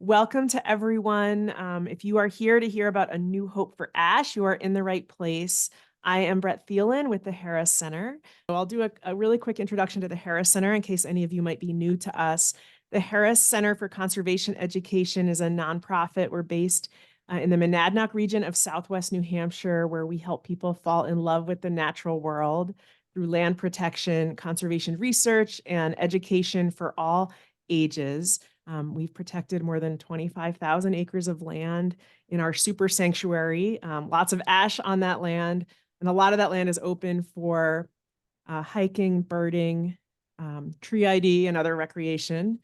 Welcome to everyone. If you are here to hear about a new hope for ash, you are in the right place. I am Brett Thielen with the Harris Center. So I'll do a really quick introduction to the Harris Center in case any of you might be new to us. The Harris Center for Conservation Education is a nonprofit. We're based in the Monadnock region of Southwest New Hampshire, where we help people fall in love with the natural world through land protection, conservation research, and education for all ages. We've protected more than 25,000 acres of land in our super sanctuary, lots of ash on that land, and a lot of that land is open for hiking, birding, tree ID, and other recreation.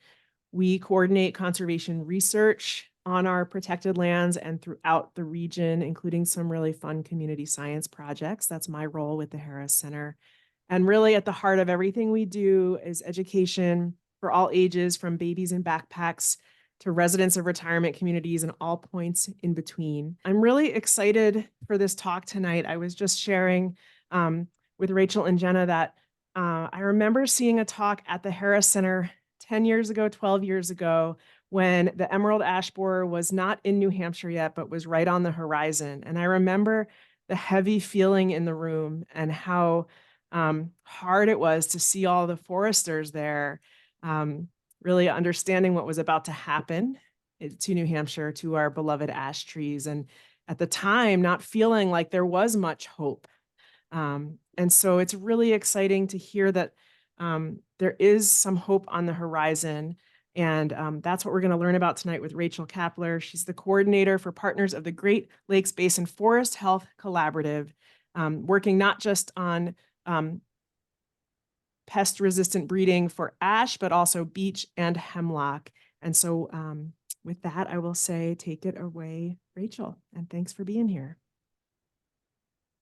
We coordinate conservation research on our protected lands and throughout the region, including some really fun community science projects. That's my role with the Harris Center. And really at the heart of everything we do is education for all ages, from babies in backpacks to residents of retirement communities and all points in between. I'm really excited for this talk tonight. I was just sharing with Rachel and Jenna that I remember seeing a talk at the Harris Center 10 years ago, 12 years ago, when the emerald ash borer was not in New Hampshire yet, but was right on the horizon. And I remember the heavy feeling in the room and how hard it was to see all the foresters there, really understanding what was about to happen to New Hampshire, to our beloved ash trees. And at the time, not feeling like there was much hope. And so it's really exciting to hear that there is some hope on the horizon. And that's what we're going to learn about tonight with Rachel Kappler. She's the coordinator for Partners of the Great Lakes Basin Forest Health Collaborative, working not just on pest-resistant breeding for ash, but also beech and hemlock. And so with that, I will say, take it away, Rachel, and thanks for being here.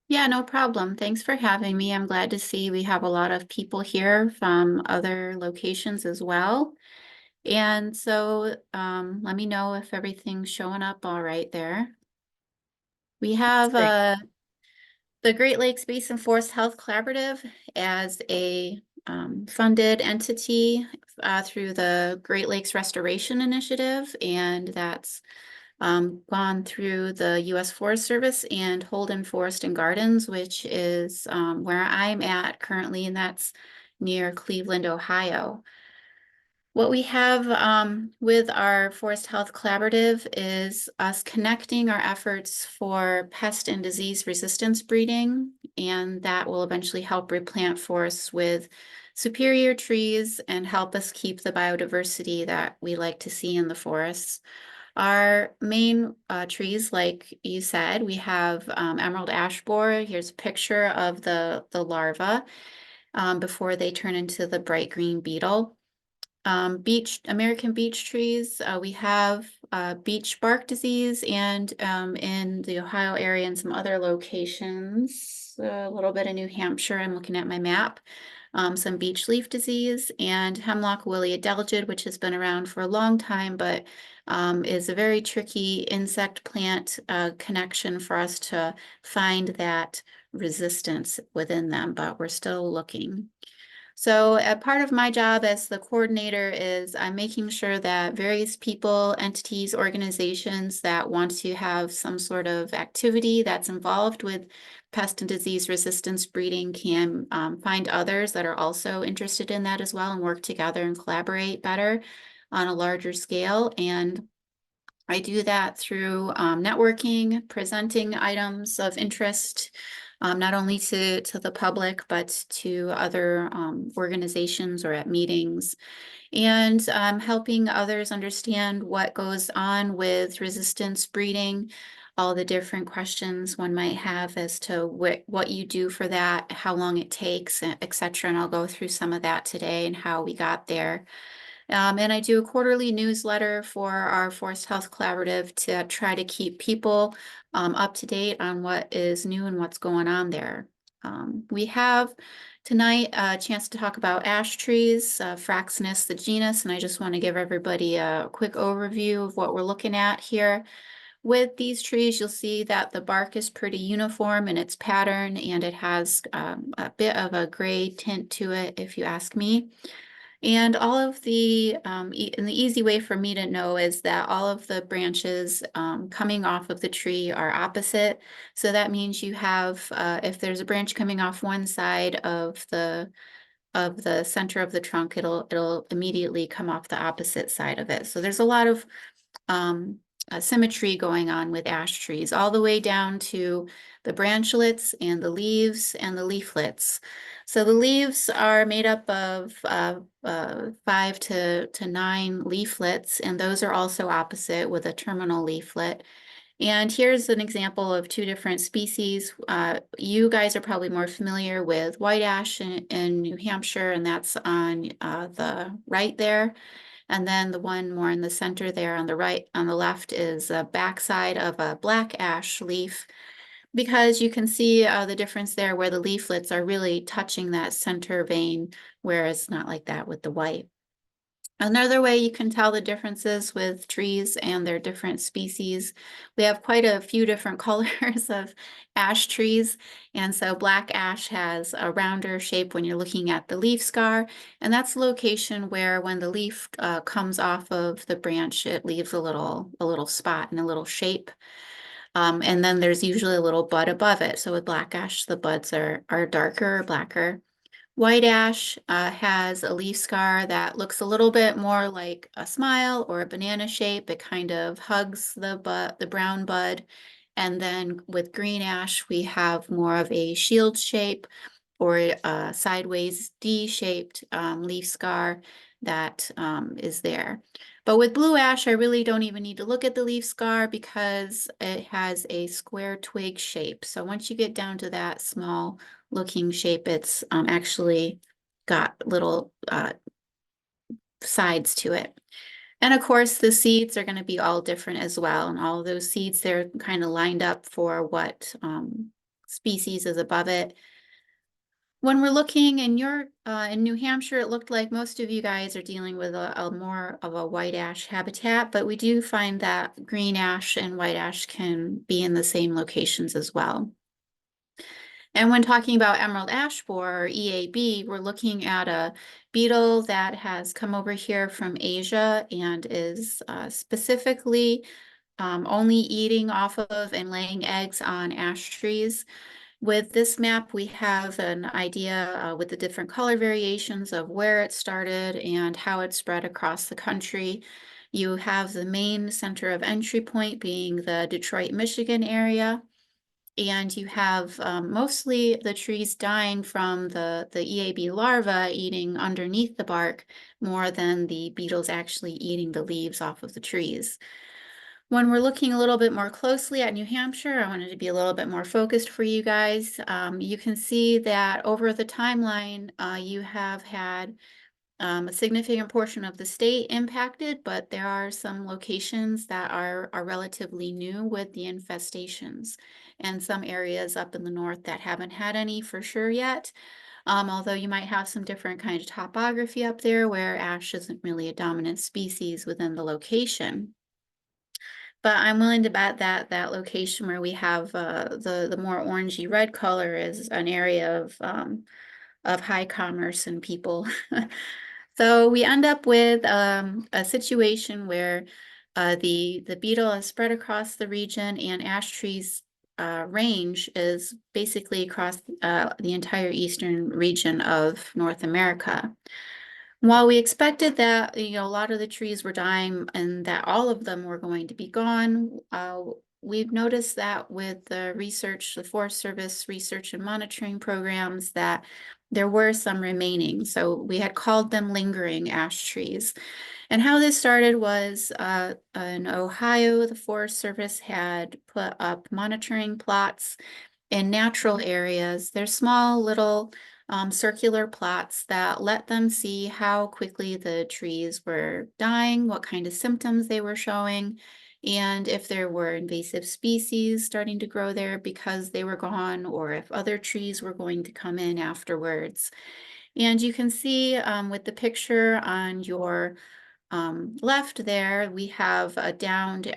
Yeah, no problem. Thanks for having me. I'm glad to see we have a lot of people here from other locations as well. And so let me know if everything's showing up all right there. We have the Great Lakes Basin Forest Health Collaborative as a funded entity through the Great Lakes Restoration Initiative, and that's gone through the U.S. Forest Service and Holden Forest and Gardens, which is where I'm at currently, and that's near Cleveland, Ohio. What we have with our Forest Health Collaborative is us connecting our efforts for pest and disease resistance breeding, and that will eventually help replant forests with superior trees and help us keep the biodiversity that we like to see in the forests. Our main trees, like you said, we have emerald ash borer. Here's a picture of the larva before they turn into the bright green beetle. American beech trees, we have beech bark disease, and in the Ohio area and some other locations, a little bit of New Hampshire, I'm looking at my map, some beech leaf disease, and hemlock woolly adelgid, which has been around for a long time, but is a very tricky insect plant connection for us to find that resistance within them, but we're still looking. So a part of my job as the coordinator is I'm making sure that various people, entities, organizations that want to have some sort of activity that's involved with pest and disease resistance breeding can find others that are also interested in that as well and work together and collaborate better on a larger scale. And I do that through networking, presenting items of interest, not only to the public, but to other organizations or at meetings, and helping others understand what goes on with resistance breeding, all the different questions one might have as to what you do for that, how long it takes, etc. And I'll go through some of that today and how we got there. And I do a quarterly newsletter for our Forest Health Collaborative to try to keep people up to date on what is new and what's going on there. We have tonight a chance to talk about ash trees, Fraxinus, the genus, and I just want to give everybody a quick overview of what we're looking at here. With these trees, you'll see that the bark is pretty uniform in its pattern, and it has a bit of a gray tint to it, if you ask me. And all of the, and the easy way for me to know is that all of the branches coming off of the tree are opposite. So that means you have, if there's a branch coming off one side of the center of the trunk, it'll immediately come off the opposite side of it. So there's a lot of um, symmetry going on with ash trees, all the way down to the branchlets and the leaves and the leaflets. So the leaves are made up of 5 to 9 leaflets, and those are also opposite with a terminal leaflet. And here's an example of 2 different species. You guys are probably more familiar with white ash in New Hampshire, and that's on the right there. And then the one more in the center there on the right, on the left, is a backside of a black ash leaf, because you can see the difference there where the leaflets are really touching that center vein, whereas it's not like that with the white. Another way you can tell the differences with trees and their different species, we have quite a few different colors of ash trees. And so black ash has a rounder shape when you're looking at the leaf scar. And that's the location where when the leaf comes off of the branch, it leaves a little spot and a little shape. And then there's usually a little bud above it. So with black ash, the buds are darker or blacker. White ash has a leaf scar that looks a little bit more like a smile or a banana shape. It kind of hugs the brown bud. And then with green ash, we have more of a shield shape or a sideways D-shaped leaf scar that is there. But with blue ash, I really don't even need to look at the leaf scar because it has a square twig shape. So once you get down to that small looking shape, it's actually got little sides to it. And of course, the seeds are going to be all different as well. And all of those seeds, they're kind of lined up for what species is above it. When we're looking in in New Hampshire, it looked like most of you guys are dealing with a more of a white ash habitat, but we do find that green ash and white ash can be in the same locations as well. And when talking about emerald ash borer, or EAB, we're looking at a beetle that has come over here from Asia and is specifically only eating off of and laying eggs on ash trees. With this map, we have an idea with the different color variations of where it started and how it spread across the country. You have the main center of entry point being the Detroit, Michigan area. And you have mostly the trees dying from the EAB larva eating underneath the bark more than the beetles actually eating the leaves off of the trees. When we're looking a little bit more closely at New Hampshire, I wanted to be a little bit more focused for you guys. You can see that over the timeline, you have had a significant portion of the state impacted, but there are some locations that are relatively new with the infestations, and some areas up in the north that haven't had any for sure yet. Although you might have some different kind of topography up there where ash isn't really a dominant species within the location. But I'm willing to bet that that location where we have the more orangey red color is an area of high commerce and people. So we end up with a situation where the beetle is spread across the region, and ash trees range is basically across the entire eastern region of North America. While we expected that, a lot of the trees were dying and that all of them were going to be gone, we've noticed that with the research, the Forest Service research and monitoring programs, that there were some remaining. So we had called them lingering ash trees. And how this started was in Ohio, the Forest Service had put up monitoring plots in natural areas. They're small little circular plots that let them see how quickly the trees were dying, what kind of symptoms they were showing, and if there were invasive species starting to grow there because they were gone, or if other trees were going to come in afterwards. And you can see with the picture on your left there, we have a downed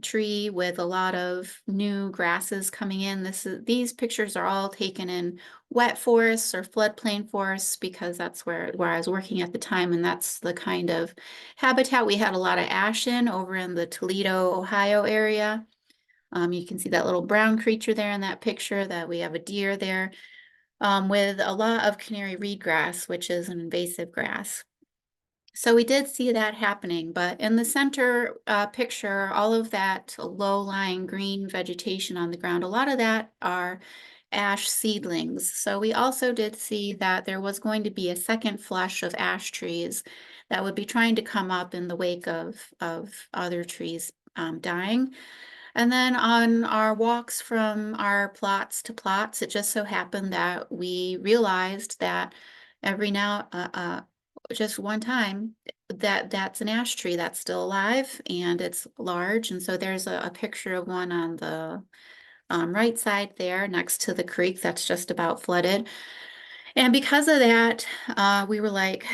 tree with a lot of new grasses coming in. These pictures are all taken in wet forests or floodplain forests because that's where I was working at the time, and that's the kind of habitat we had a lot of ash in over in the Toledo, Ohio area. You can see that little brown creature there in that picture, that we have a deer there, with a lot of canary reed grass, which is an invasive grass. So we did see that happening, but in the center picture, all of that low-lying green vegetation on the ground, a lot of that are ash seedlings. So we also did see that there was going to be a second flush of ash trees that would be trying to come up in the wake of other trees dying. And then on our walks from our plots to plots, it just so happened that we realized that every now, just one time, that's an ash tree that's still alive and it's large. And so there's a picture of one on the right side there next to the creek that's just about flooded. And because of that, we were like,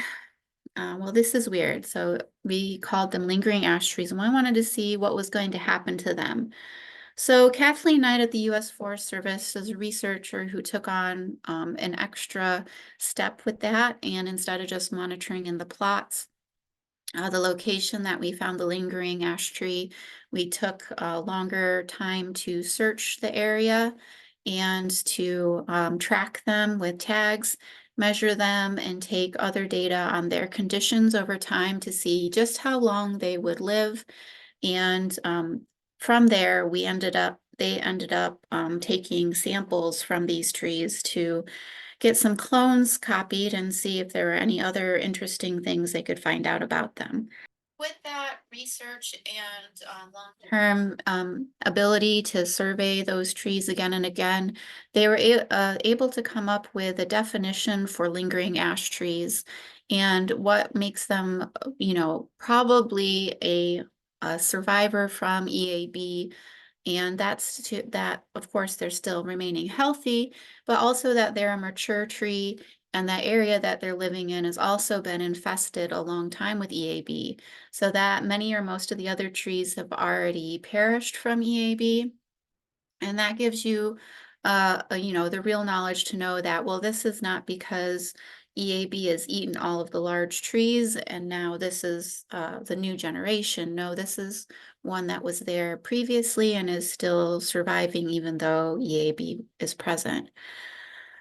well, this is weird. So we called them lingering ash trees, and I wanted to see what was going to happen to them. So Kathleen Knight at the U.S. Forest Service is a researcher who took on an extra step with that, and instead of just monitoring in the plots, the location that we found the lingering ash tree, we took a longer time to search the area and to track them with tags, measure them, and take other data on their conditions over time to see just how long they would live. And from there, they ended up taking samples from these trees to get some clones copied and see if there were any other interesting things they could find out about them. With that research and long-term ability to survey those trees again and again, they were able to come up with a definition for lingering ash trees and what makes them, probably a survivor from EAB. And that, of course, they're still remaining healthy, but also that they're a mature tree, and that area that they're living in has also been infested a long time with EAB. So that many or most of the other trees have already perished from EAB. And that gives you, the real knowledge to know that, well, this is not because EAB has eaten all of the large trees and now this is the new generation. No, this is one that was there previously and is still surviving even though EAB is present.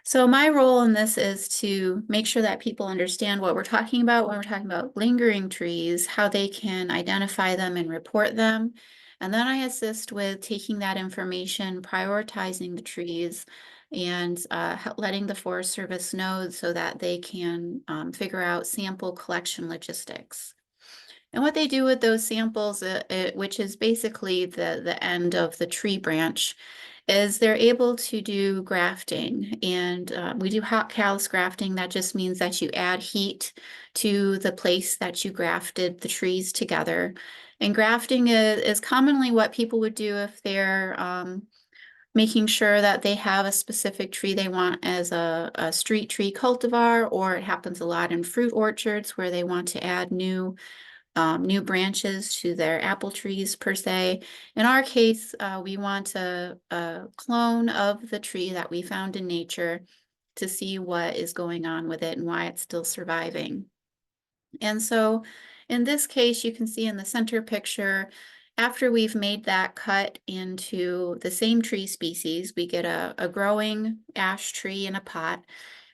So my role in this is to make sure that people understand what we're talking about when we're talking about lingering trees, how they can identify them and report them. And then I assist with taking that information, prioritizing the trees, and letting the Forest Service know so that they can figure out sample collection logistics. And what they do with those samples, which is basically the end of the tree branch, is they're able to do grafting. And we do hot callus grafting. That just means that you add heat to the place that you grafted the trees together. And grafting is commonly what people would do if they're making sure that they have a specific tree they want as a street tree cultivar, or it happens a lot in fruit orchards where they want to add new branches to their apple trees per se. In our case, we want a clone of the tree that we found in nature to see what is going on with it and why it's still surviving. And so in this case, you can see in the center picture, after we've made that cut into the same tree species, we get a growing ash tree in a pot,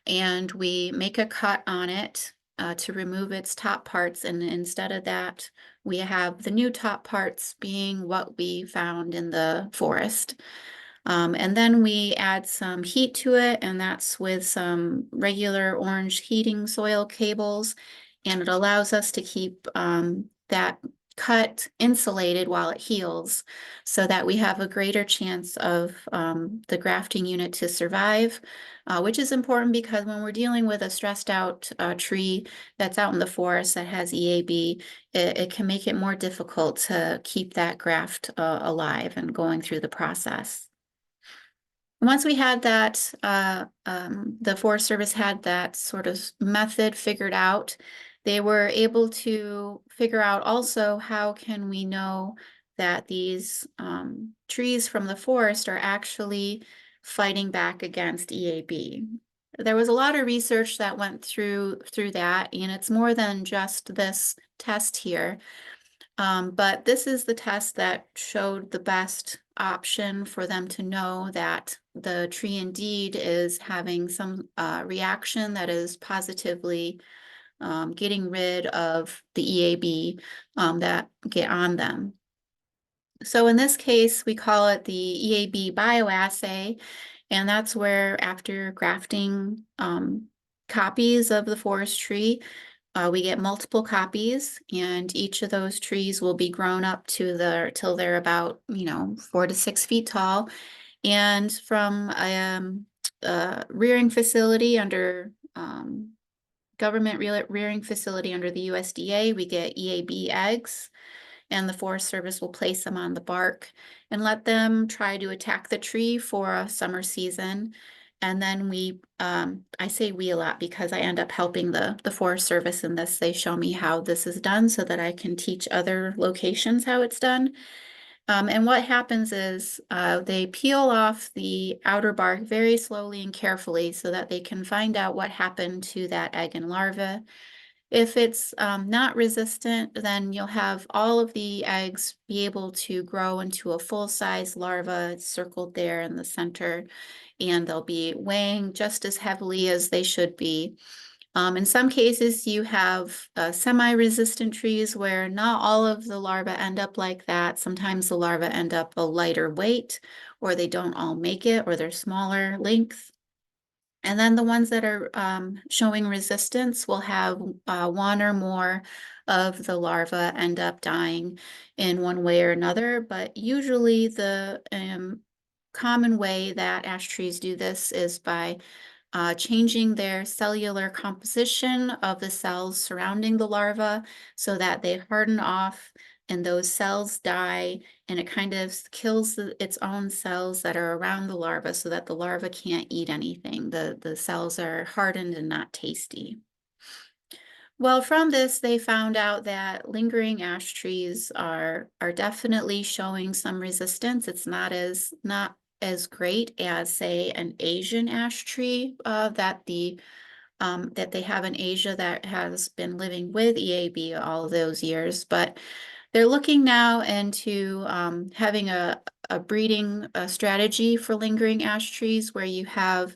and we make a cut on it to remove its top parts. And instead of that, we have the new top parts being what we found in the forest. And then we add some heat to it, and that's with some regular orange heating soil cables. And it allows us to keep that cut insulated while it heals so that we have a greater chance of the grafting unit to survive, which is important because when we're dealing with a stressed out tree that's out in the forest that has EAB, it can make it more difficult to keep that graft alive and going through the process. Once we had that, the Forest Service had that sort of method figured out, They were able to figure out also how can we know that these trees from the forest are actually fighting back against EAB. There was a lot of research that went through that, and it's more than just this test here. But this is the test that showed the best option for them to know that the tree indeed is having some reaction that is positively getting rid of the EAB that get on them. So in this case, we call it the EAB bioassay, and that's where after grafting copies of the forest tree, we get multiple copies, and each of those trees will be grown up to till they're about 4 to 6 feet tall. And from a rearing facility under government rearing facility under the USDA, we get EAB eggs, and the Forest Service will place them on the bark and let them try to attack the tree for a summer season. And then I say we a lot because I end up helping the Forest Service in this. They show me how this is done so that I can teach other locations how it's done. And what happens is they peel off the outer bark very slowly and carefully so that they can find out what happened to that egg and larva. If it's not resistant, then you'll have all of the eggs be able to grow into a full-size larva. It's circled there in the center, and they'll be weighing just as heavily as they should be. In some cases, you have semi-resistant trees where not all of the larvae end up like that. Sometimes the larvae end up a lighter weight, or they don't all make it, or they're smaller length. And then the ones that are showing resistance will have one or more of the larvae end up dying in one way or another. But usually the common way that ash trees do this is by changing their cellular composition of the cells surrounding the larva so that they harden off and those cells die, and it kind of kills its own cells that are around the larva so that the larva can't eat anything. The cells are hardened and not tasty. Well, from this, they found out that lingering ash trees are definitely showing some resistance. It's not as great as, say, an Asian ash tree that they have in Asia that has been living with EAB all those years. But they're looking now into having a breeding strategy for lingering ash trees where you have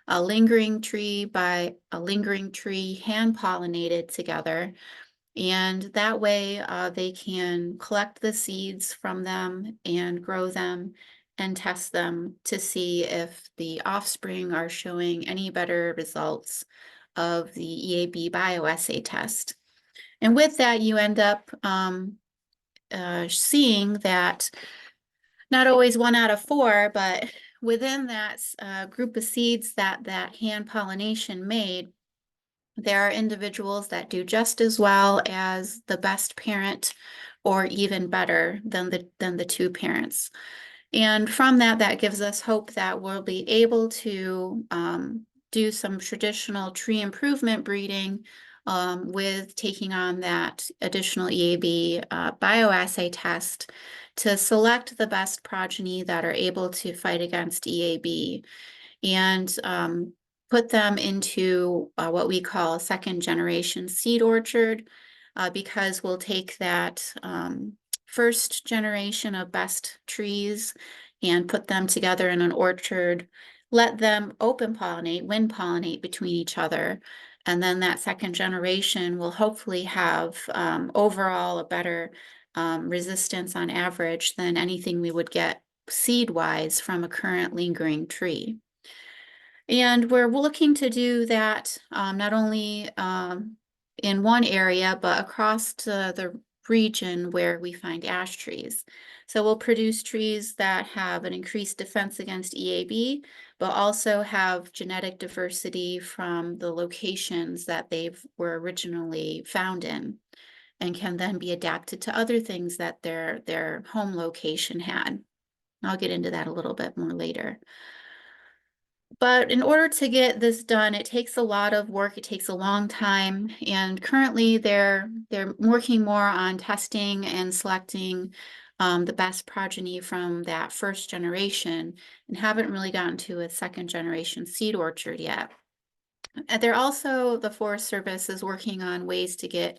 a lingering tree by a lingering tree hand pollinated together. And that way they can collect the seeds from them and grow them and test them to see if the offspring are showing any better results of the EAB bioassay test. And with that, you end up seeing that not always 1 out of 4, but within that group of seeds that hand pollination made, there are individuals that do just as well as the best parent or even better than the 2 parents. And from that gives us hope that we'll be able to do some traditional tree improvement breeding with taking on that additional EAB bioassay test to select the best progeny that are able to fight against EAB and put them into what we call a 2nd-generation seed orchard because we'll take that 1st generation of best trees and put them together in an orchard, let them open pollinate, wind pollinate between each other. And then that 2nd generation will hopefully have overall a better resistance on average than anything we would get seed-wise from a current lingering tree. And we're looking to do that not only in one area, but across the region where we find ash trees. So we'll produce trees that have an increased defense against EAB, but also have genetic diversity from the locations that they were originally found in, and can then be adapted to other things that their home location had. I'll get into that a little bit more later. But in order to get this done, it takes a lot of work. It takes a long time. And currently they're working more on testing and selecting the best progeny from that first generation and haven't really gotten to a second generation seed orchard yet. They're also, the Forest Service is working on ways to get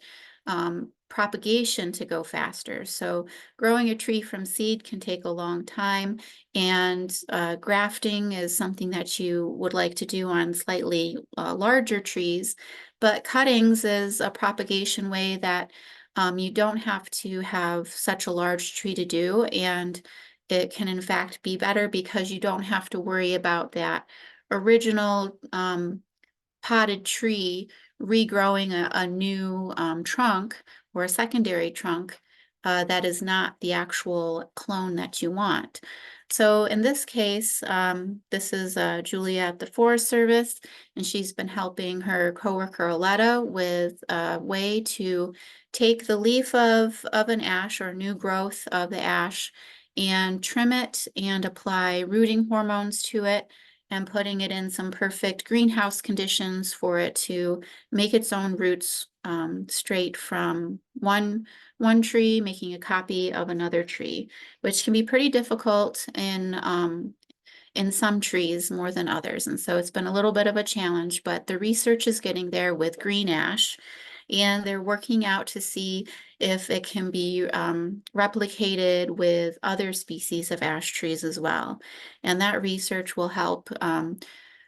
propagation to go faster. So growing a tree from seed can take a long time, and grafting is something that you would like to do on slightly larger trees. But cuttings is a propagation way that you don't have to have such a large tree to do, and it can in fact be better because you don't have to worry about that original potted tree regrowing a new trunk or a secondary trunk that is not the actual clone that you want. So in this case, this is Julia at the Forest Service, and she's been helping her coworker Aletta with a way to take the leaf of an ash or new growth of the ash and trim it and apply rooting hormones to it and putting it in some perfect greenhouse conditions for it to make its own roots straight from one tree, making a copy of another tree, which can be pretty difficult in some trees more than others. And so it's been a little bit of a challenge, but the research is getting there with green ash, and they're working out to see if it can be replicated with other species of ash trees as well. And that research will help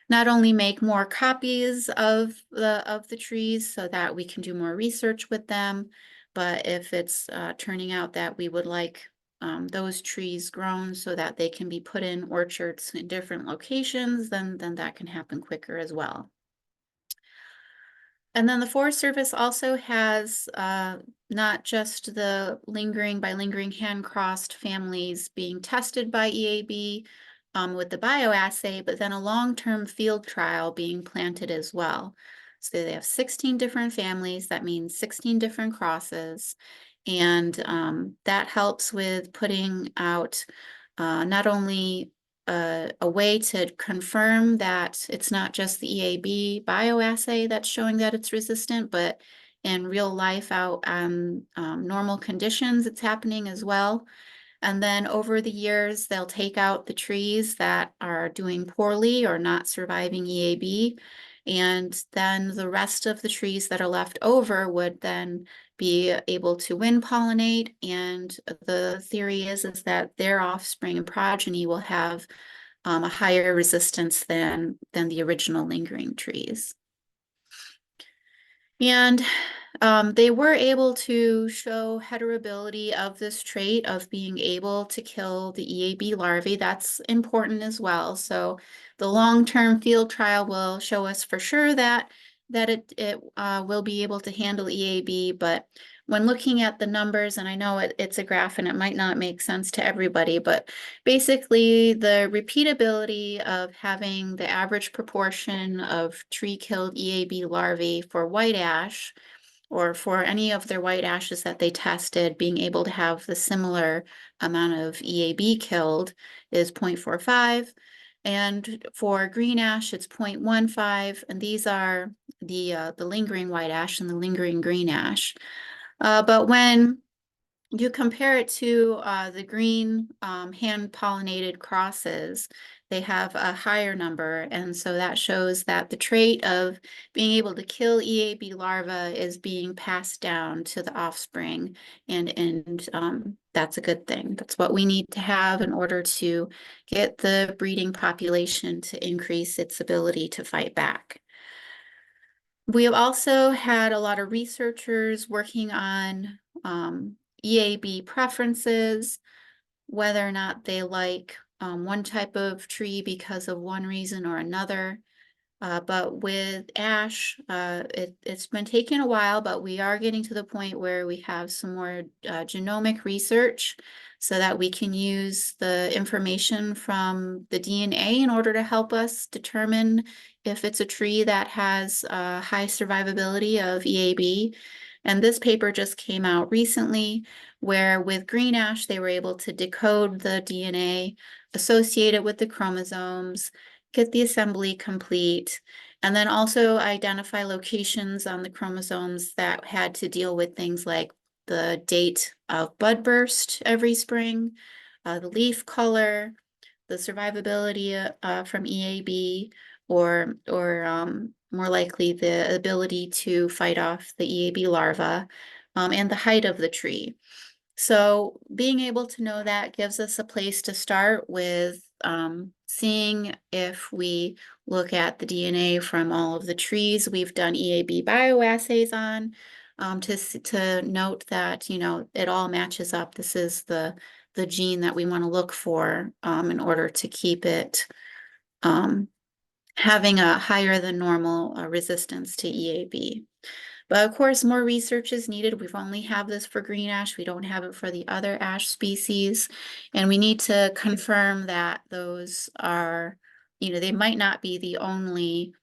not only make more copies of the trees so that we can do more research with them, but if it's turning out that we would like those trees grown so that they can be put in orchards in different locations, then that can happen quicker as well. And then the Forest Service also has not just the lingering by lingering hand-crossed families being tested by EAB with the bioassay, but then a long-term field trial being planted as well. So they have 16 different families. That means 16 different crosses. And that helps with putting out not only a way to confirm that it's not just the EAB bioassay that's showing that it's resistant, but in real life out on normal conditions, it's happening as well. And then over the years, they'll take out the trees that are doing poorly or not surviving EAB. And then the rest of the trees that are left over would then be able to wind pollinate. And the theory is that their offspring and progeny will have a higher resistance than the original lingering trees. And they were able to show heterability of this trait of being able to kill the EAB larvae. That's important as well. So the long-term field trial will show us for sure that it will be able to handle EAB, but when looking at the numbers, and I know it's a graph and it might not make sense to everybody, but basically the repeatability of having the average proportion of tree-killed EAB larvae for white ash, or for any of their white ashes that they tested, being able to have the similar amount of EAB killed is 0.45. And for green ash, it's 0.15. And these are the lingering white ash and the lingering green ash. But when you compare it to the green hand-pollinated crosses, they have a higher number. And so that shows that the trait of being able to kill EAB larvae is being passed down to the offspring. And that's a good thing. That's what we need to have in order to get the breeding population to increase its ability to fight back. We have also had a lot of researchers working on EAB preferences, whether or not they like one type of tree because of one reason or another. But with ash, it's been taking a while, but we are getting to the point where we have some more genomic research so that we can use the information from the DNA in order to help us determine if it's a tree that has high survivability of EAB. And this paper just came out recently where with green ash, they were able to decode the DNA, associate it with the chromosomes, get the assembly complete, and then also identify locations on the chromosomes that had to deal with things like the date of bud burst every spring, the leaf color, the survivability from EAB, or more likely the ability to fight off the EAB larva, and the height of the tree. So being able to know that gives us a place to start with seeing if we look at the DNA from all of the trees we've done EAB bioassays on, to note that, you know, it all matches up. This is the gene that we want to look for in order to keep it having a higher than normal resistance to EAB. But of course, more research is needed. We've only have this for green ash. We don't have it for the other ash species. And we need to confirm that those are, you know, they might not be the only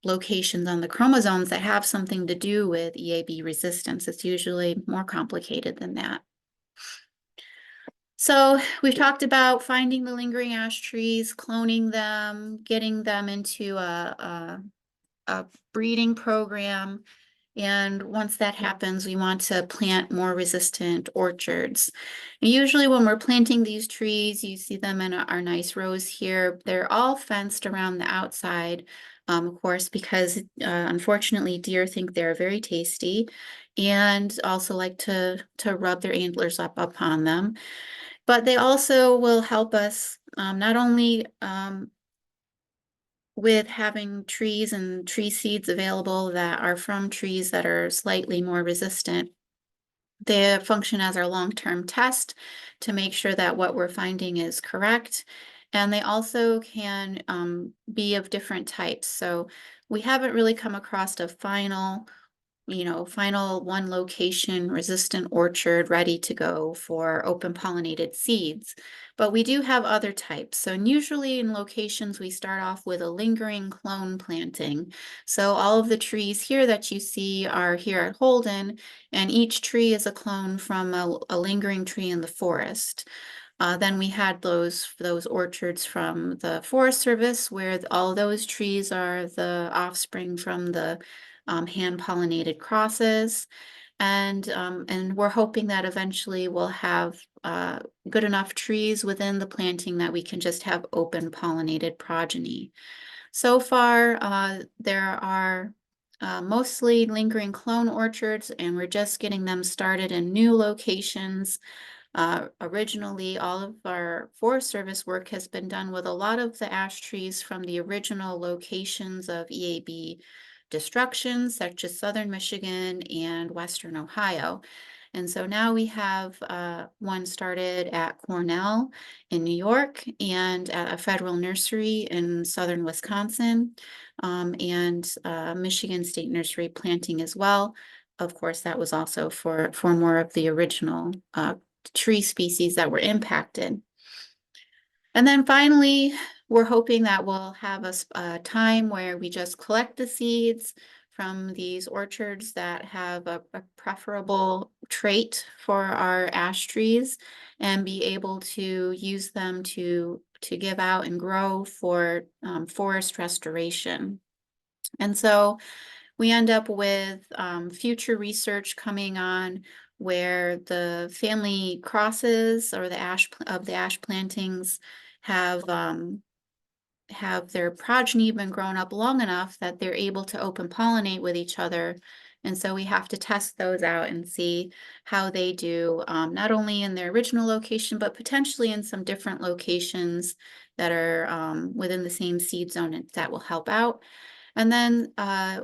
locations on the chromosomes that have something to do with EAB resistance. It's usually more complicated than that. So we've talked about finding the lingering ash trees, cloning them, getting them into a breeding program. And once that happens, we want to plant more resistant orchards. And usually when we're planting these trees, you see them in our nice rows here. They're all fenced around the outside, of course, because unfortunately deer think they're very tasty and also like to rub their antlers up upon them. But they also will help us not only with having trees and tree seeds available that are from trees that are slightly more resistant. They function as our long-term test to make sure that what we're finding is correct. And they also can be of different types. So we haven't really come across a final one location resistant orchard ready to go for open pollinated seeds. But we do have other types. So usually in locations, we start off with a lingering clone planting. So all of the trees here that you see are here at Holden, and each tree is a clone from a lingering tree in the forest. Then we had those orchards from the Forest Service, where all those trees are the offspring from the hand-pollinated crosses. And we're hoping that eventually we'll have good enough trees within the planting that we can just have open pollinated progeny. So far, there are mostly lingering clone orchards, and we're just getting them started in new locations. Originally, all of our Forest Service work has been done with a lot of the ash trees from the original locations of EAB destruction, such as southern Michigan and western Ohio. And so now we have one started at Cornell in New York and at a federal nursery in southern Wisconsin, and Michigan State Nursery planting as well. Of course, that was also for more of the original tree species that were impacted. And then finally, we're hoping that we'll have a time where we just collect the seeds from these orchards that have a preferable trait for our ash trees and be able to use them to give out and grow for forest restoration. And so we end up with future research coming on where the family crosses or the ash plantings have their progeny been grown up long enough that they're able to open pollinate with each other. And so we have to test those out and see how they do, not only in their original location, but potentially in some different locations that are within the same seed zone that will help out. And then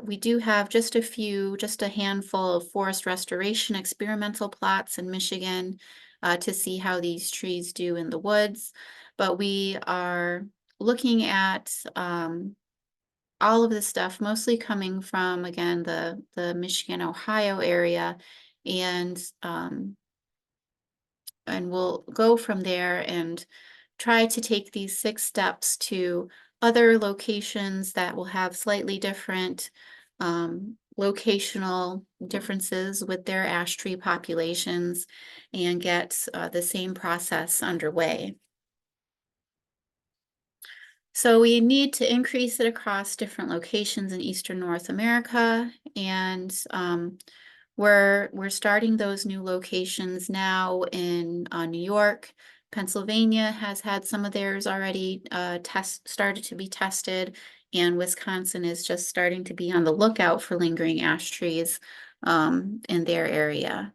we do have just a handful of forest restoration experimental plots in Michigan to see how these trees do in the woods. But we are looking at all of this stuff, mostly coming from, again, the Michigan, Ohio area. And we'll go from there and try to take these 6 steps to other locations that will have slightly different locational differences with their ash tree populations and get the same process underway. So we need to increase it across different locations in Eastern North America, and we're starting those new locations now in New York. Pennsylvania has had some of theirs already started to be tested, and Wisconsin is just starting to be on the lookout for lingering ash trees in their area.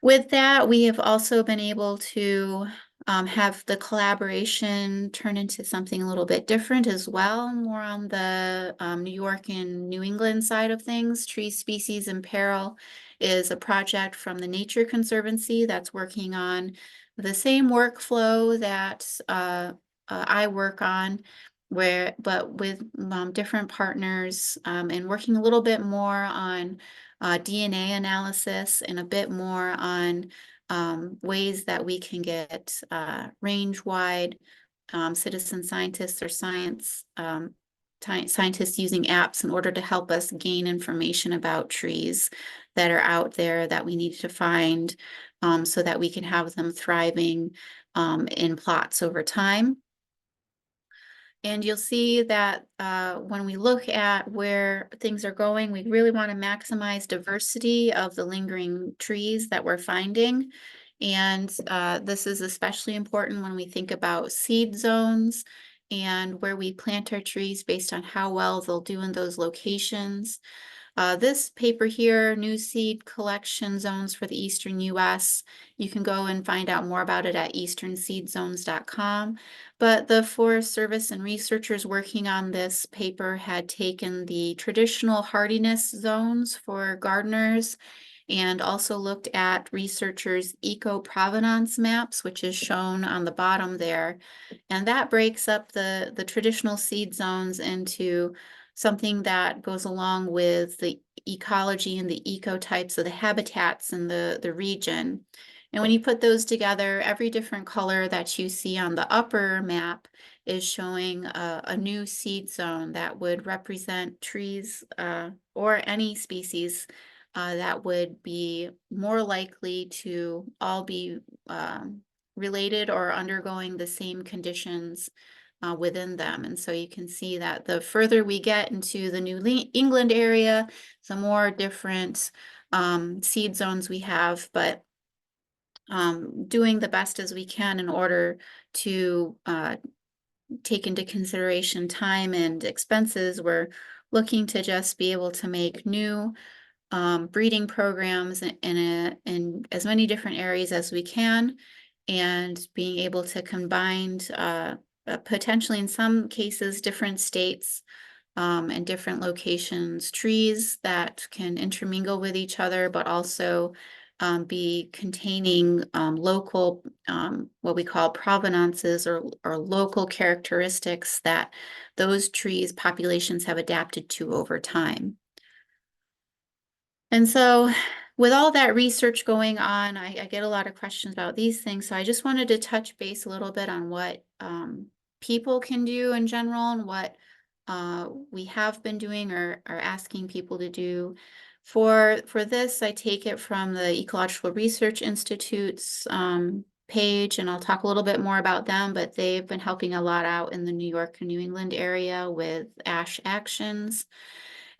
With that, we have also been able to have the collaboration turn into something a little bit different as well, more on the New York and New England side of things. Tree Species in Peril is a project from the Nature Conservancy that's working on the same workflow that I work on, but with different partners, and working a little bit more on DNA analysis and a bit more on ways that we can get range-wide citizen scientists or scientists using apps in order to help us gain information about trees that are out there that we need to find, so that we can have them thriving in plots over time. And you'll see that when we look at where things are going, we really want to maximize diversity of the lingering trees that we're finding. And this is especially important when we think about seed zones and where we plant our trees based on how well they'll do in those locations. This paper here, New Seed Collection Zones for the Eastern US, you can go and find out more about it at easternseedzones.com. But the Forest Service and researchers working on this paper had taken the traditional hardiness zones for gardeners and also looked at researchers' eco-provenance maps, which is shown on the bottom there. And that breaks up the traditional seed zones into something that goes along with the ecology and the ecotypes of the habitats in the region. And when you put those together, every different color that you see on the upper map is showing a new seed zone that would represent trees or any species that would be more likely to all be related or undergoing the same conditions within them. And so you can see that the further we get into the New England area, the more different seed zones we have, but doing the best as we can in order to take into consideration time and expenses. We're looking to just be able to make new breeding programs in as many different areas as we can, and being able to combine potentially in some cases different states and different locations, trees that can intermingle with each other, but also be containing local, what we call provenances or local characteristics that those trees populations have adapted to over time. And so with all that research going on, I get a lot of questions about these things. So I just wanted to touch base a little bit on what people can do in general and what we have been doing or are asking people to do. For this, I take it from the Ecological Research Institute's page, and I'll talk a little bit more about them, but they've been helping a lot out in the New York and New England area with ash actions.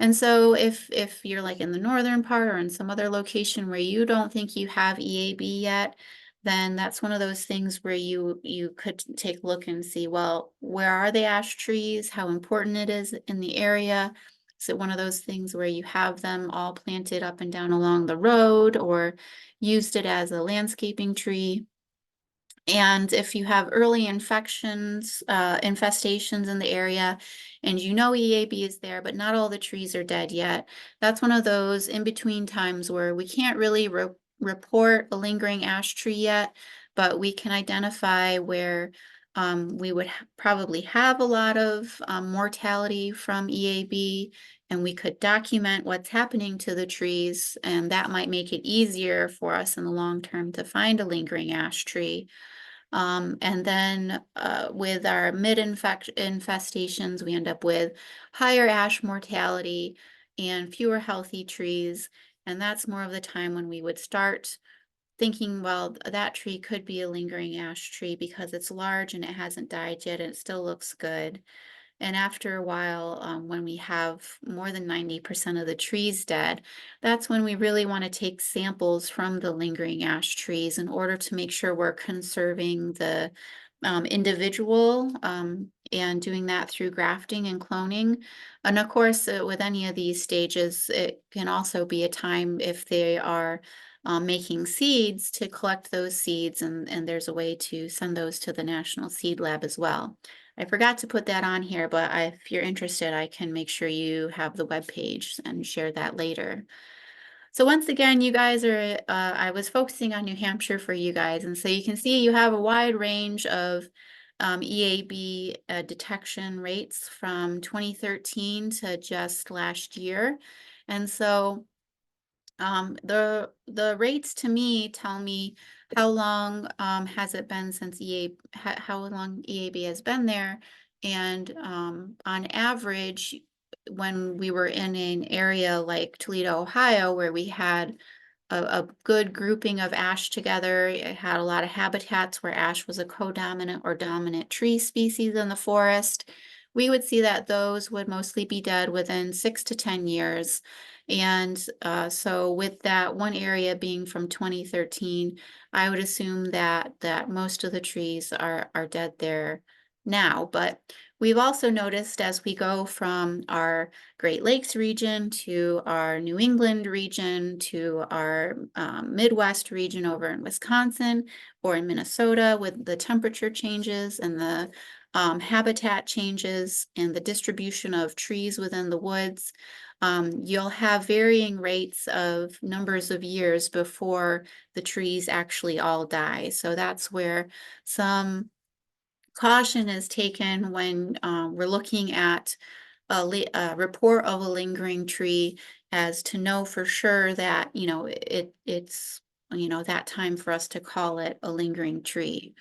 And so if you're like in the northern part or in some other location where you don't think you have EAB yet, then that's one of those things where you could take a look and see, well, where are the ash trees? How important it is in the area? Is it one of those things where you have them all planted up and down along the road or used it as a landscaping tree? And if you have early infestations in the area, and you know EAB is there, but not all the trees are dead yet, that's one of those in-between times where we can't really report a lingering ash tree yet, but we can identify where we would probably have a lot of mortality from EAB, and we could document what's happening to the trees, and that might make it easier for us in the long term to find a lingering ash tree. And then with our mid-infestations, we end up with higher ash mortality and fewer healthy trees. And that's more of the time when we would start thinking, well, that tree could be a lingering ash tree because it's large and it hasn't died yet and it still looks good. And after a while, when we have more than 90% of the trees dead, that's when we really want to take samples from the lingering ash trees in order to make sure we're conserving the individual, and doing that through grafting and cloning. And of course, with any of these stages, it can also be a time if they are making seeds to collect those seeds, and there's a way to send those to the National Seed Lab as well. I forgot to put that on here, but if you're interested, I can make sure you have the web page and share that later. So once again, you guys are, I was focusing on New Hampshire for you guys. And so you can see you have a wide range of EAB detection rates from 2013 to just last year. And so the rates to me tell me how long has it been since how long EAB has been there. And on average, when we were in an area like Toledo, Ohio, where we had a good grouping of ash together, it had a lot of habitats where ash was a co-dominant or dominant tree species in the forest, we would see that those would mostly be dead within 6 to 10 years. And so with that one area being from 2013, I would assume that most of the trees are dead there now. But we've also noticed as we go from our Great Lakes region to our New England region to our Midwest region over in Wisconsin or in Minnesota, with the temperature changes and the habitat changes and the distribution of trees within the woods, you'll have varying rates of numbers of years before the trees actually all die. So that's where some caution is taken when we're looking at a report of a lingering tree, as to know for sure that, it's, that time for us to call it a lingering tree.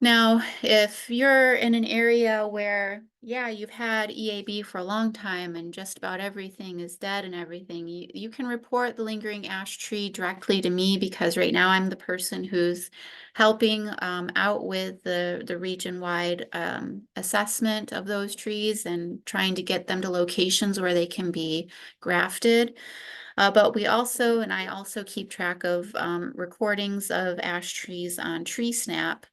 Now, if you're in an area where, yeah, you've had EAB for a long time and just about everything is dead and everything, you can report the lingering ash tree directly to me, because right now I'm the person who's helping out with the region-wide assessment of those trees and trying to get them to locations where they can be grafted. But I also keep track of recordings of ash trees on TreeSnap,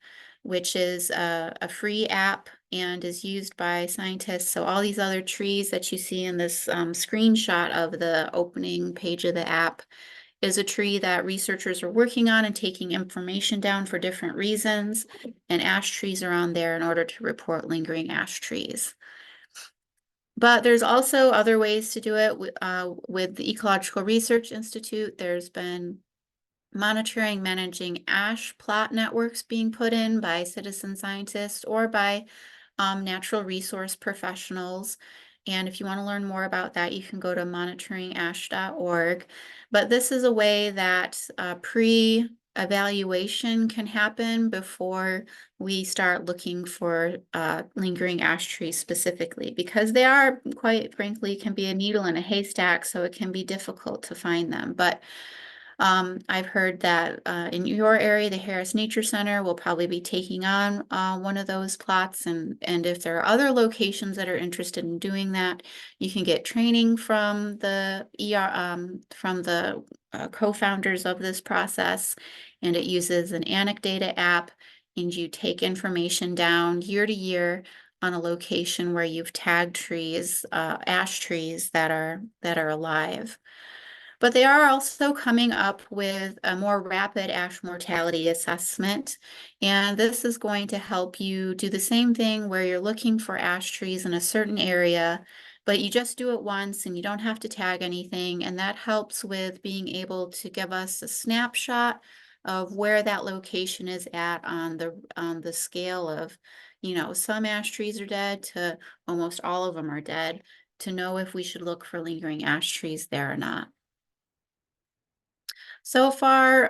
which is a free app and is used by scientists. So all these other trees that you see in this screenshot of the opening page of the app is a tree that researchers are working on and taking information down for different reasons. And ash trees are on there in order to report lingering ash trees. But there's also other ways to do it. With the Ecological Research Institute, there's been monitoring, managing ash plot networks being put in by citizen scientists or by natural resource professionals. And if you want to learn more about that, you can go to monitoringash.org. But this is a way that pre-evaluation can happen before we start looking for lingering ash trees specifically, because they are, quite frankly, can be a needle in a haystack, so it can be difficult to find them. But I've heard that in your area, the Harris Nature Center will probably be taking on one of those plots. And if there are other locations that are interested in doing that, you can get training from the co-founders of this process. And it uses an Anecdata app, and you take information down year to year on a location where you've tagged trees, ash trees that are alive. But they are also coming up with a more rapid ash mortality assessment. And this is going to help you do the same thing where you're looking for ash trees in a certain area, but you just do it once and you don't have to tag anything. And that helps with being able to give us a snapshot of where that location is at on the scale of, some ash trees are dead to almost all of them are dead, to know if we should look for lingering ash trees there or not. So far,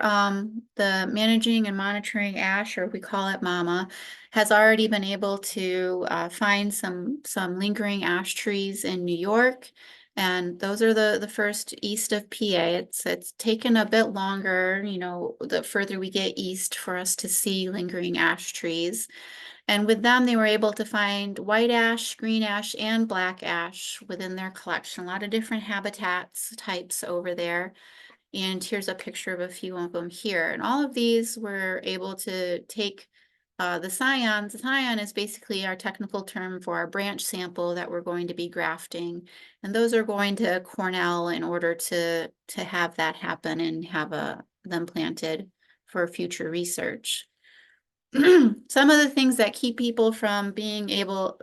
the Managing and Monitoring Ash, or we call it MAMA, has already been able to find some lingering ash trees in New York, And those are the first east of PA. It's taken a bit longer, the further we get east for us to see lingering ash trees. And with them, they were able to find white ash, green ash, and black ash within their collection. A lot of different habitats types over there. And here's a picture of a few of them here. And all of these were able to take the scion. The scion is basically our technical term for our branch sample that we're going to be grafting. And those are going to Cornell in order to have that happen and have them planted for future research. Some of the things that keep people from being able,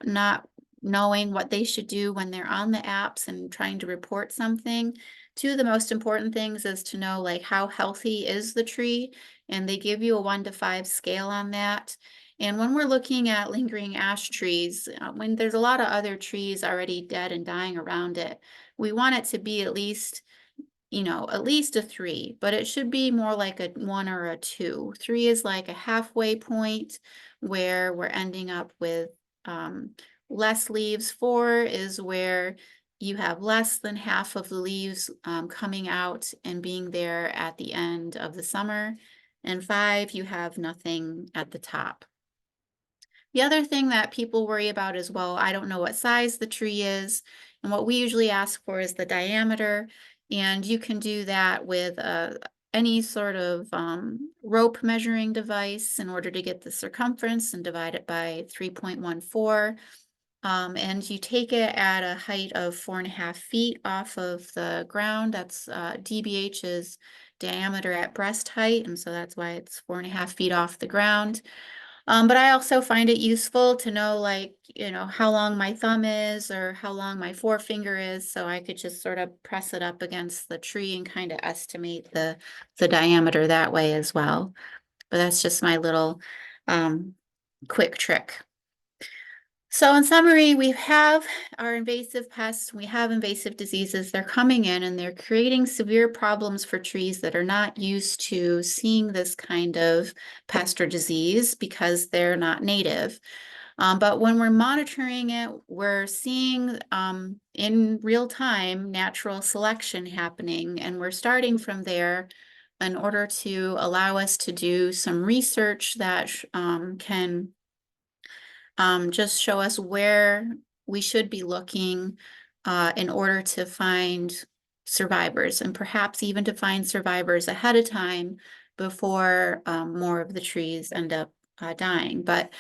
not knowing what they should do when they're on the apps and trying to report something. Two of the most important things is to know like how healthy is the tree, and they give you a 1 to 5 scale on that. And when we're looking at lingering ash trees, when there's a lot of other trees already dead and dying around it, we want it to be at least a 3, but it should be more like a 1 or a 2. 3 is like a halfway point where we're ending up with less leaves. 4 is where you have less than half of the leaves coming out and being there at the end of the summer. And 5, you have nothing at the top. The other thing that people worry about is, well, I don't know what size the tree is. And what we usually ask for is the diameter. And you can do that with any sort of rope measuring device in order to get the circumference and divide it by 3.14. And you take it at a height of 4.5 feet off of the ground. That's DBH's diameter at breast height. And so that's why it's 4.5 feet off the ground. But I also find it useful to know, like, how long my thumb is or how long my forefinger is, so I could just sort of press it up against the tree and kind of estimate the diameter that way as well. But that's just my little quick trick. So in summary, we have our invasive pests, we have invasive diseases. They're coming in and they're creating severe problems for trees that are not used to seeing this kind of pest or disease because they're not native. But when we're monitoring it, we're seeing in real time natural selection happening, and we're starting from there in order to allow us to do some research that can just show us where we should be looking in order to find survivors, and perhaps even to find survivors ahead of time before more of the trees end up dying. But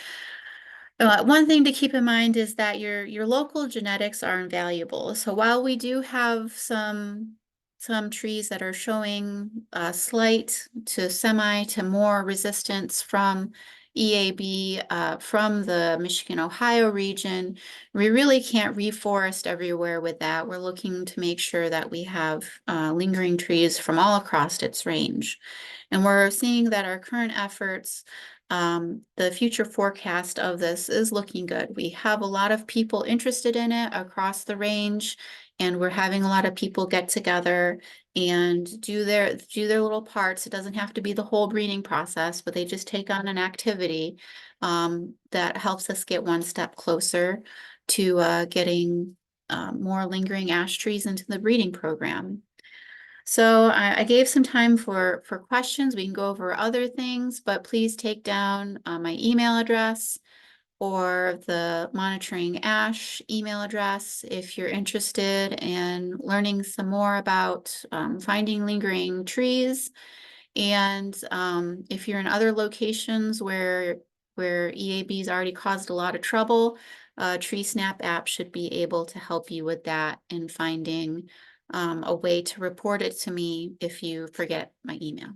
one thing to keep in mind is that your local genetics are invaluable. So while we do have some trees that are showing slight to semi to more resistance from EAB from the Michigan, Ohio region, we really can't reforest everywhere with that. We're looking to make sure that we have lingering trees from all across its range. And we're seeing that our current efforts, the future forecast of this is looking good. We have a lot of people interested in it across the range, and we're having a lot of people get together and do their little parts. It doesn't have to be the whole breeding process, but they just take on an activity that helps us get one step closer to getting more lingering ash trees into the breeding program. So I gave some time for questions. We can go over other things, but please take down my email address or the Monitoring Ash email address if you're interested in learning some more about finding lingering trees. And if you're in other locations where EAB's already caused a lot of trouble, Tree Snap app should be able to help you with that in finding a way to report it to me if you forget my email.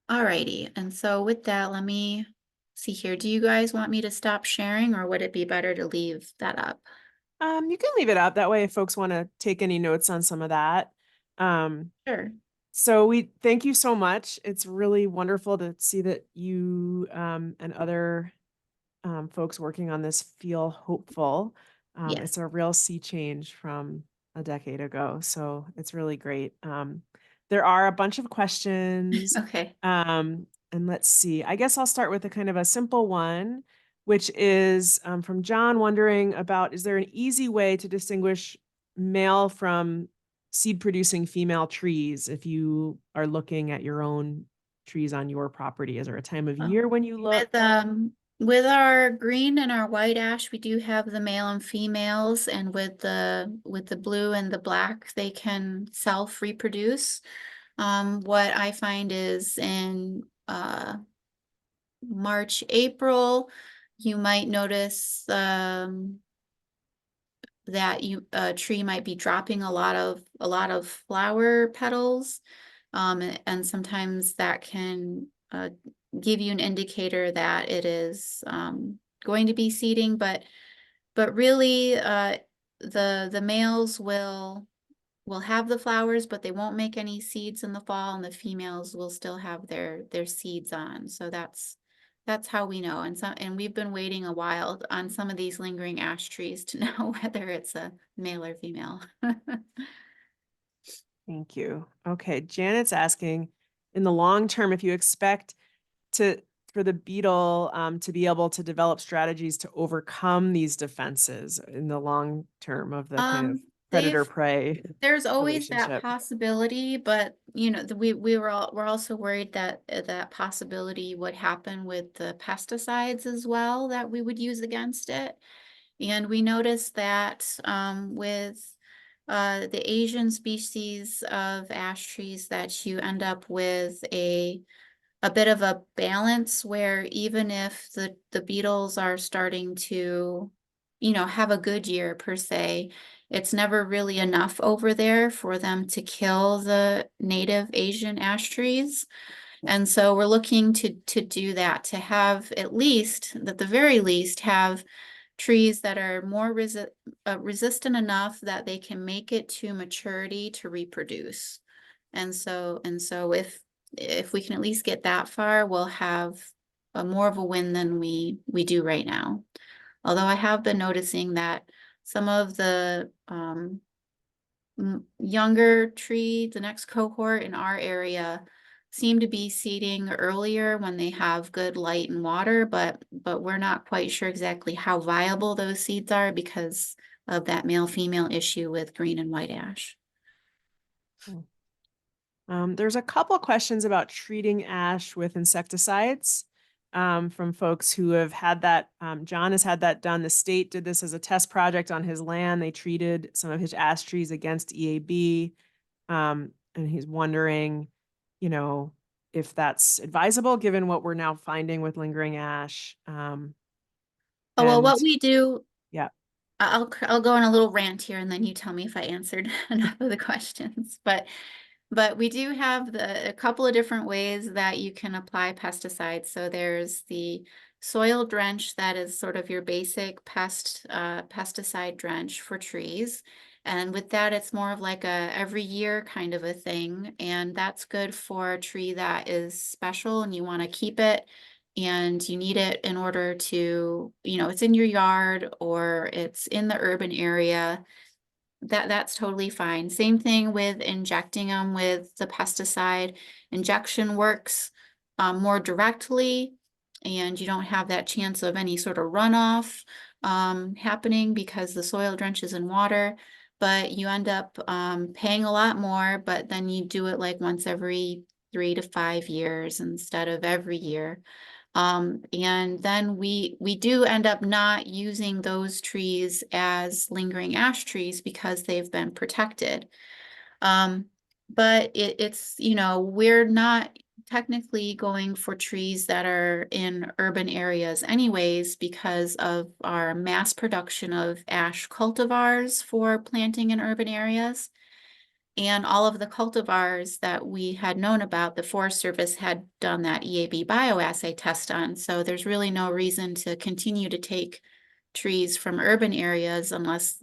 Alrighty, and so with that, let me see here. Do you guys want me to stop sharing, or would it be better to leave that up? You can leave it up. That way if folks want to take any notes on some of that. Sure. So we thank you so much. It's really wonderful to see that you and other folks working on this feel hopeful. Yes. It's a real sea change from a decade ago. So it's really great. There are a bunch of questions. Okay. And let's see, I guess I'll start with a kind of a simple one. which is from John wondering about, is there an easy way to distinguish male from seed producing female trees if you are looking at your own trees on your property? Is there a time of year when you look? With our green and our white ash, we do have the male and females, and with the blue and the black, they can self-reproduce. What I find is in March, April, you might notice that a tree might be dropping a lot of flower petals, and sometimes that can give you an indicator that it is going to be seeding, but really the males will have the flowers, but they won't make any seeds in the fall, and the females will still have their seeds on. So that's how we know. And we've been waiting a while on some of these lingering ash trees to know whether it's a male or female. Thank you. Okay, Janet's asking, in the long term, if you expect for the beetle to be able to develop strategies to overcome these defenses in the long term of the kind of They've predator-prey There's always that relationship. possibility, but we're also worried that that possibility would happen with the pesticides as well that we would use against it. And we noticed that with the Asian species of ash trees, that you end up with a bit of a balance where even if the beetles are starting to, have a good year per se, it's never really enough over there for them to kill the native Asian ash trees. And so we're looking to do that, to have at the very least, have trees that are more resistant enough that they can make it to maturity to reproduce. And so if we can at least get that far, we'll have more of a win than we do right now. Although I have been noticing that some of the younger tree, the next cohort in our area, seem to be seeding earlier when they have good light and water, but we're not quite sure exactly how viable those seeds are because of that male-female issue with green and white ash. There's a couple questions about treating ash with insecticides from folks who have had that. John has had that done. The state did this as a test project on his land. They treated some of his ash trees against EAB. And he's wondering, if that's advisable given what we're now finding with lingering ash. Oh, well, And what we do, yeah. I'll go on a little rant here and then you tell me if I answered enough of the questions. But we do have a couple of different ways that you can apply pesticides. So there's the soil drench that is sort of your basic pesticide drench for trees. And with that, it's more of like a every year kind of a thing. And that's good for a tree that is special and you want to keep it and you need it in order to, it's in your yard or it's in the urban area. That's totally fine. Same thing with injecting them with the pesticide. Injection works more directly, and you don't have that chance of any sort of runoff happening because the soil drenches in water. But you end up paying a lot more, but then you do it like once every 3 to 5 years instead of every year. And then we do end up not using those trees as lingering ash trees because they've been protected. But it's, we're not technically going for trees that are in urban areas anyways because of our mass production of ash cultivars for planting in urban areas. And all of the cultivars that we had known about, the Forest Service had done that EAB bioassay test on. So there's really no reason to continue to take trees from urban areas unless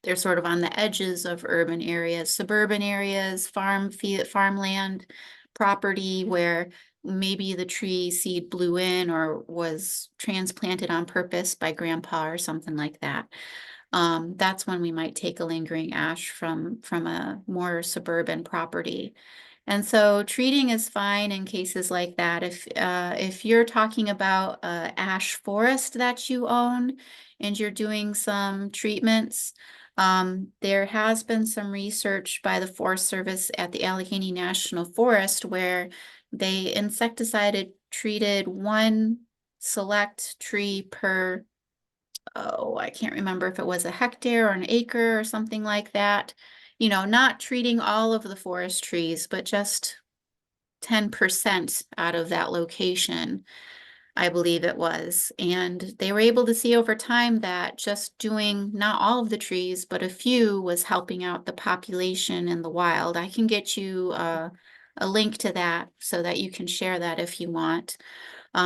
they're sort of on the edges of urban areas, suburban areas, farmland property where maybe the tree seed blew in or was transplanted on purpose by grandpa or something like that. That's when we might take a lingering ash from a more suburban property. And so treating is fine in cases like that. If you're talking about ash forest that you own and you're doing some treatments, there has been some research by the Forest Service at the Allegheny National Forest where they insecticided treated one select tree per, oh, I can't remember if it was a hectare or an acre or something like that. You know, not treating all of the forest trees, but just 10% out of that location, I believe it was. And they were able to see over time that just doing not all of the trees, but a few was helping out the population in the wild. I can get you a link to that so that you can share that if you want.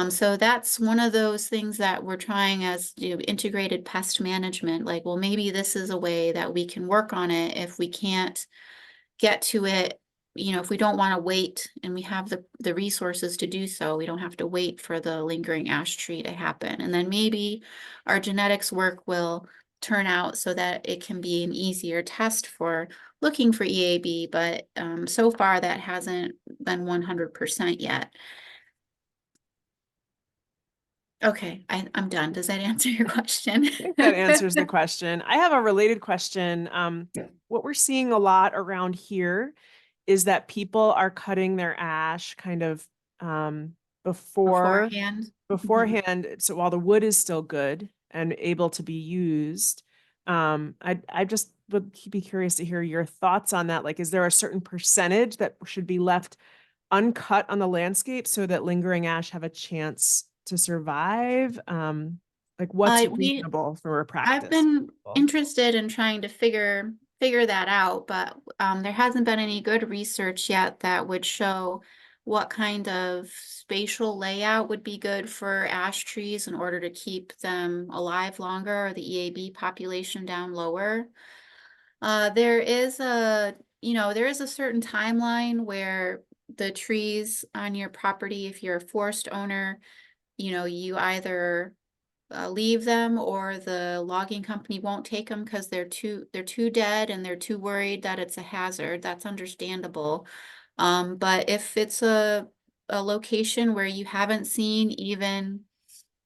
So that's one of those things that we're trying as integrated pest management. Like, well, maybe this is a way that we can work on it if we can't get to it. You know, if we don't want to wait and we have the resources to do so, we don't have to wait for the lingering ash tree to happen. And then maybe our genetics work will turn out so that it can be an easier test for looking for EAB, but so far that hasn't been 100% yet. Okay, I'm done. Does that answer your question? I think that answers the question. I have a related question. What we're seeing a lot around here is that people are cutting their ash kind of before Beforehand. Mhm. beforehand, so while the wood is still good and able to be used. I just would be curious to hear your thoughts on that. Like, is there a certain percentage that should be left uncut on the landscape so that lingering ash have a chance to survive? Like what's We reasonable for a I've practice? been interested in trying to figure that out, but there hasn't been any good research yet that would show what kind of spatial layout would be good for ash trees in order to keep them alive longer or the EAB population down lower. There is there is a certain timeline where the trees on your property, if you're a forest owner, you either leave them or the logging company won't take them because they're too dead and they're too worried that it's a hazard. That's understandable. But if it's a location where you haven't seen even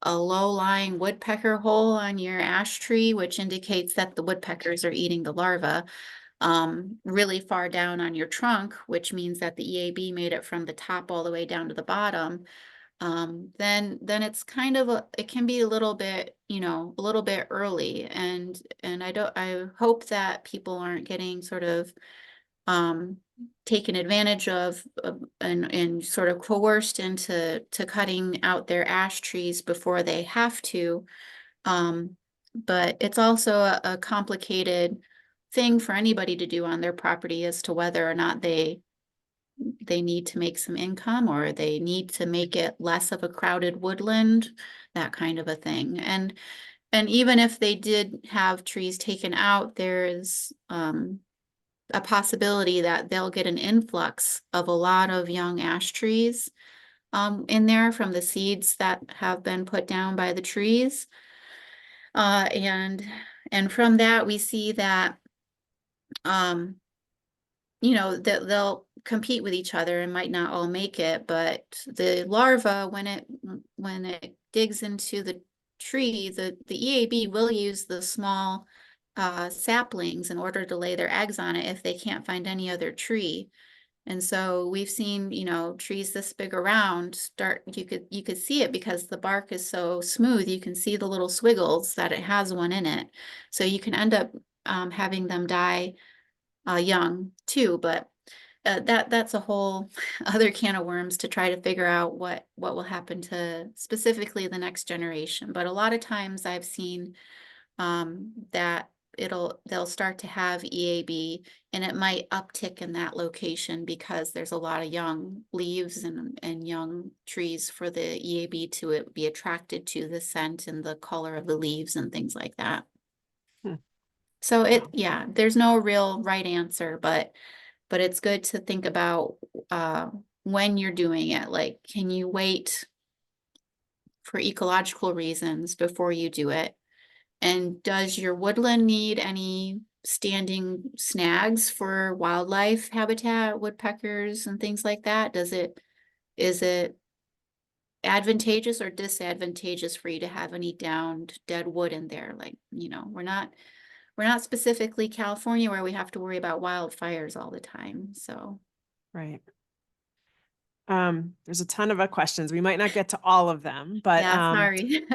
a low-lying woodpecker hole on your ash tree, which indicates that the woodpeckers are eating the larva, really far down on your trunk, which means that the EAB made it from the top all the way down to the bottom, then it's kind of it can be a little bit, a little bit early. And I hope that people aren't getting sort of taken advantage of, and sort of coerced into cutting out their ash trees before they have to. But it's also a complicated thing for anybody to do on their property as to whether or not they need to make some income or they need to make it less of a crowded woodland, that kind of a thing. And even if they did have trees taken out, there's a possibility that they'll get an influx of a lot of young ash trees in there from the seeds that have been put down by the trees. And from that, we see that um, that they'll compete with each other and might not all make it, but the larva, when it digs into the tree, the EAB will use the small saplings in order to lay their eggs on it if they can't find any other tree. And so we've seen, trees this big around start, you could see it because the bark is so smooth, you can see the little swiggles that it has one in it. So you can end up having them die young too, but that's a whole other can of worms to try to figure out what will happen to specifically the next generation. But a lot of times I've seen that they'll start to have EAB and it might uptick in that location because there's a lot of young leaves and young trees for the EAB to be attracted to the scent and the color of the leaves and things like that. Hmm. So Wow. yeah, there's no real right answer, but it's good to think about when you're doing it. Like, can you wait for ecological reasons before you do it? And does your woodland need any standing snags for wildlife habitat, woodpeckers and things like that? Is it advantageous or disadvantageous for you to have any downed dead wood in there? Like, we're not specifically California where we have to worry about wildfires all the time. So, Right. There's a ton of questions. We might not get to all of them, but yeah, sorry.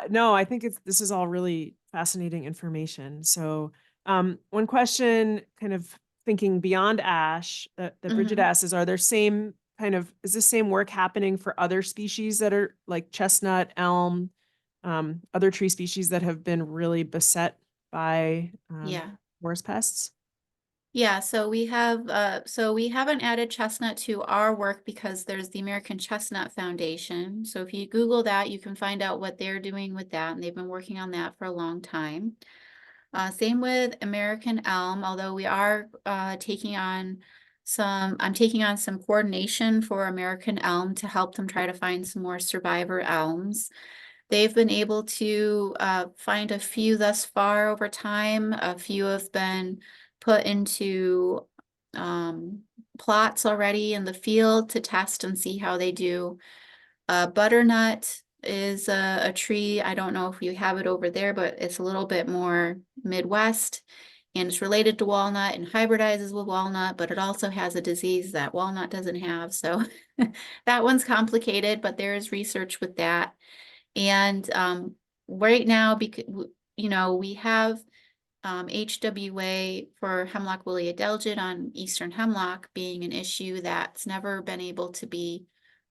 no, I think this is all really fascinating information. So one question, kind of thinking beyond ash, that Bridget Mhm. asks is, is the same work happening for other species that are like chestnut, elm, other tree species that have been really beset by Yeah. forest pests? Yeah, so we haven't added chestnut to our work because there's the American Chestnut Foundation. So if you Google that, you can find out what they're doing with that, and they've been working on that for a long time. Same with American elm, although we are I'm taking on some coordination for American elm to help them try to find some more survivor elms. They've been able to find a few thus far over time. A few have been put into plots already in the field to test and see how they do. Butternut is a tree. I don't know if you have it over there, but it's a little bit more Midwest and it's related to walnut and hybridizes with walnut, but it also has a disease that walnut doesn't have. So that one's complicated, but there is research with that. And right now, because we have HWA for hemlock woolly adelgid on eastern hemlock being an issue that's never been able to be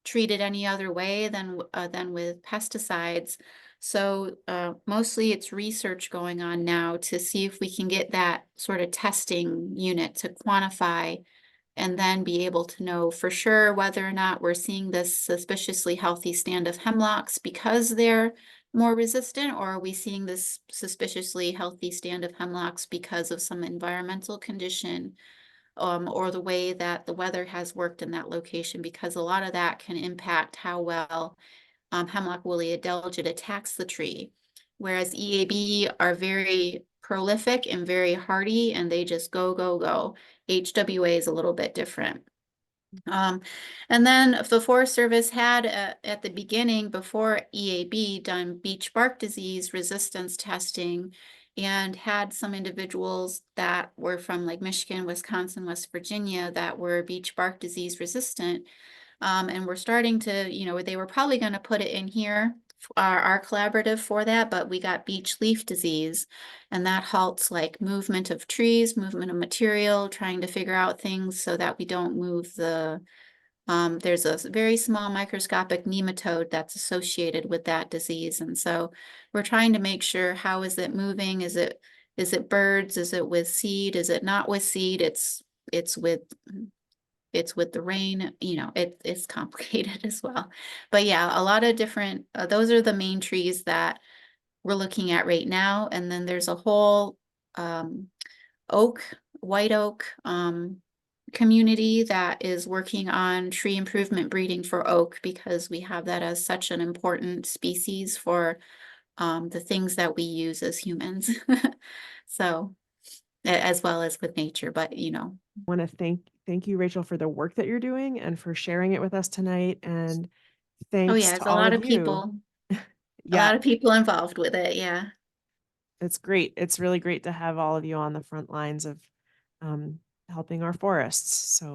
treated any other way than with pesticides. So mostly it's research going on now to see if we can get that sort of testing unit to quantify and then be able to know for sure whether or not we're seeing this suspiciously healthy stand of hemlocks because they're more resistant, or are we seeing this suspiciously healthy stand of hemlocks because of some environmental condition, or the way that the weather has worked in that location, because a lot of that can impact how well hemlock woolly adelgid attacks the tree. Whereas EAB are very prolific and very hardy and they just go, go, go. HWA is a little bit different. And then the Forest Service had at the beginning, before EAB, done beech bark disease resistance testing and had some individuals that were from like Michigan, Wisconsin, West Virginia that were beech bark disease resistant. And we're starting to, they were probably going to put it in here, our collaborative for that, but we got beech leaf disease, and that halts like movement of trees, movement of material, trying to figure out things so that we don't move there's a very small microscopic nematode that's associated with that disease. And so we're trying to make sure, how is it moving? Is it birds? Is it with seed? Is it not with seed? It's with the rain, it's complicated as well. But yeah, a lot of different, those are the main trees that we're looking at right now. And then there's a whole oak, white oak community that is working on tree improvement breeding for oak, because we have that as such an important species for the things that we use as humans. So, as well as with nature, but Want to thank you, Rachel, for the work that you're doing and for sharing it with us tonight. And oh thanks yeah, to there's a all lot of of you. people, a Yeah, lot of people involved with it. Yeah. it's great. It's really great to have all of you on the front lines of helping our forests. So